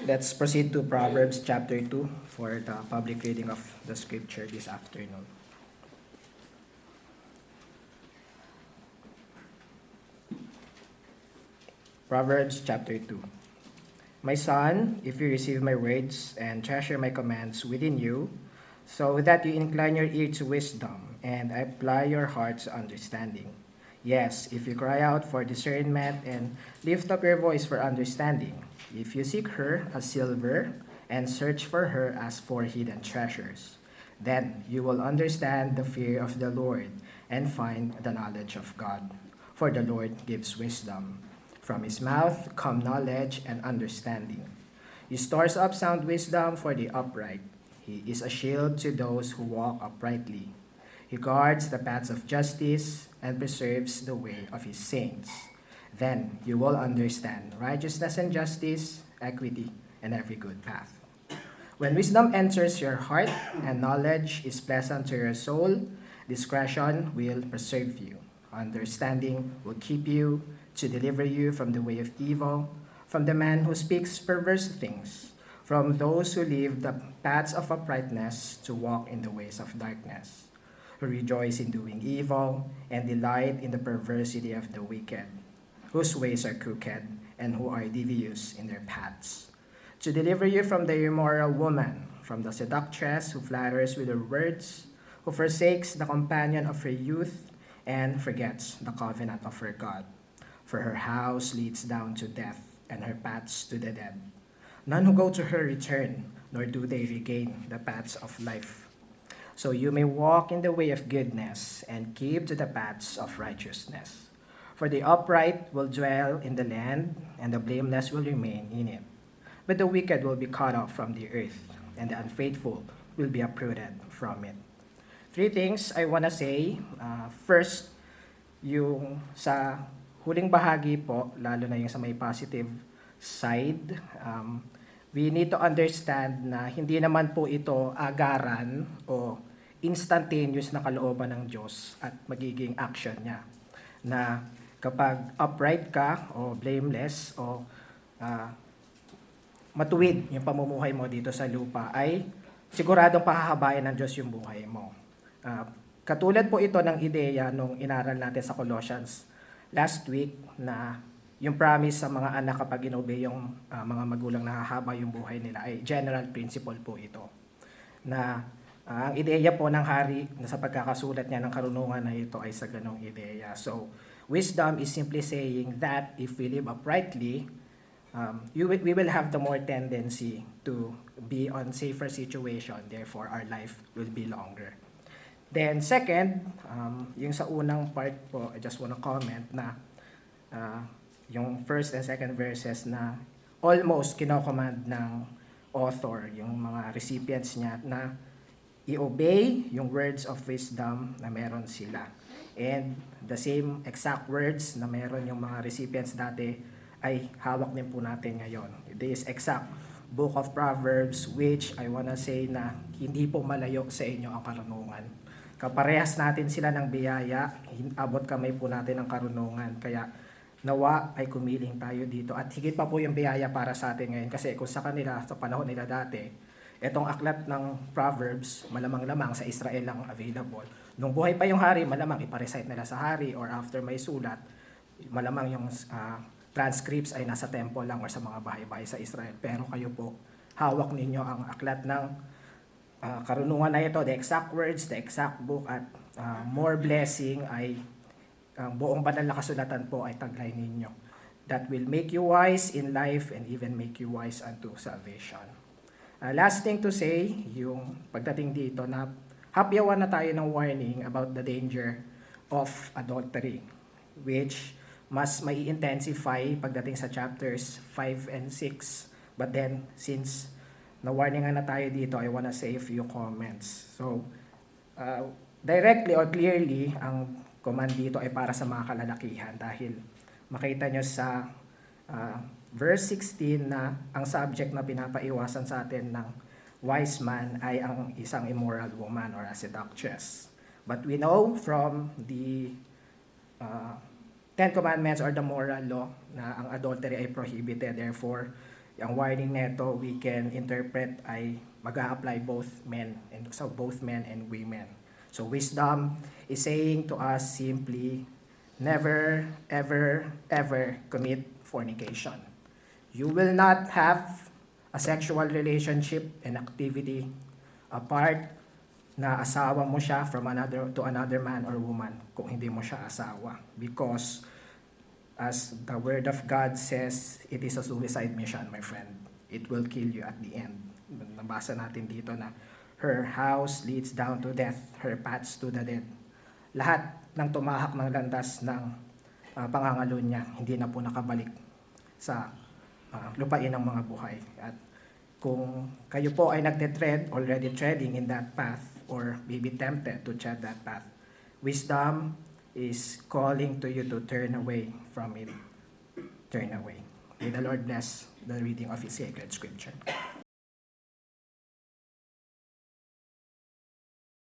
Let's proceed to Proverbs chapter 2 for the public reading of the scripture this afternoon. Proverbs chapter 2. My son, if you receive my words and treasure my commands within you, so that you incline your ear to wisdom and apply your heart to understanding. Yes, if you cry out for discernment and lift up your voice for understanding, if you seek her as silver and search for her as for hidden treasures, then you will understand the fear of the Lord and find the knowledge of God. For the Lord gives wisdom. From his mouth come knowledge and understanding. He stores up sound wisdom for the upright. He is a shield to those who walk uprightly. He guards the paths of justice and preserves the way of his saints. Then you will understand righteousness and justice, equity, and every good path. When wisdom enters your heart and knowledge is pleasant to your soul, discretion will preserve you. Understanding will keep you to deliver you from the way of evil, from the man who speaks perverse things, from those who leave the paths of uprightness to walk in the ways of darkness, who rejoice in doing evil and delight in the perversity of the wicked, whose ways are crooked and who are devious in their paths, to deliver you from the immoral woman, from the seductress who flatters with her words, who forsakes the companion of her youth and forgets the covenant of her God. For her house leads down to death, and her paths to the dead. None who go to her return, nor do they regain the paths of life. So you may walk in the way of goodness, and keep to the paths of righteousness. For the upright will dwell in the land, and the blameless will remain in it. But the wicked will be cut off from the earth, and the unfaithful will be uprooted from it. Three things I want to say. First, yung sa huling bahagi po, lalo na yung sa may positive side, we need to understand na hindi naman po ito agaran o instantaneous na kalooban ng Diyos at magiging action niya. Na kapag upright ka o blameless o matuwid yung pamumuhay mo dito sa lupa ay siguradong pahahabayan ng Diyos yung buhay mo. Katulad po ito ng ideya nung inaral natin sa Colossians last week na yung promise sa mga anak kapag inobey yung mga magulang na hahaba yung buhay nila ay general principle po ito. Na ang ideya po ng hari na sa pagkakasulat niya ng karunungan na ito ay sa ganong ideya. So, wisdom is simply saying that if we live uprightly, we will have the more tendency to be on safer situation. Therefore, our life will be longer. Then second, yung sa unang part po, I just want to comment na yung first and second verses na almost kinocommand ng author, yung mga recipients niya na i-obey yung words of wisdom na meron sila. And the same exact words na meron yung mga recipients dati ay hawak din po natin ngayon. This exact book of Proverbs which I wanna say na hindi po malayo sa inyo ang karunungan. Kaparehas natin sila ng biyaya, abot kamay po natin ang karunungan. Kaya nawa ay kumiling tayo dito. At higit pa po yung biyaya para sa atin ngayon. Kasi kung sa kanila, sa panahon nila dati, itong aklat ng Proverbs, malamang-lamang sa Israel lang available. Nung buhay pa yung hari, malamang iparecite nila sa hari or after may sulat, malamang yung transcripts ay nasa temple lang or sa mga bahay-bahay sa Israel. Pero kayo po, hawak ninyo ang aklat ng karunungan na ito, the exact words, the exact book, at more blessing ay ang buong banal na kasulatan po ay taglay ninyo. That will make you wise in life and even make you wise unto salvation. Last thing to say, yung pagdating dito na hapyawan na tayo ng warning about the danger of adultery, which mas may intensify pagdating sa chapters 5 and 6. But then, since na-warningan na tayo dito, I wanna say a few comments. So, directly or clearly, ang command dito ay para sa mga kalalakihan dahil makita nyo sa verse 16 na ang subject na pinapaiwasan sa atin ng wise man ay ang isang immoral woman or a seductress. But we know from the Ten Commandments or the moral law na ang adultery ay prohibited. Therefore, Ang warning neto, we can interpret ay mag-a-apply both men and so both men and women. So wisdom is saying to us simply, never, ever, ever commit fornication. You will not have a sexual relationship and activity apart na asawa mo siya from another man or woman kung hindi mo siya asawa. Because as the word of God says, it is a suicide mission, my friend. It will kill you at the end. Nabasa natin dito na her house leads down to death, her paths to the dead. Lahat ng tumahak ng landas ng pangangalo niya, hindi na po nakabalik sa lupain ng mga buhay. At kung kayo po ay already treading in that path, or maybe tempted to tread that path, wisdom is calling to you to turn away from it. Turn away. May the Lord bless the reading of His sacred scripture.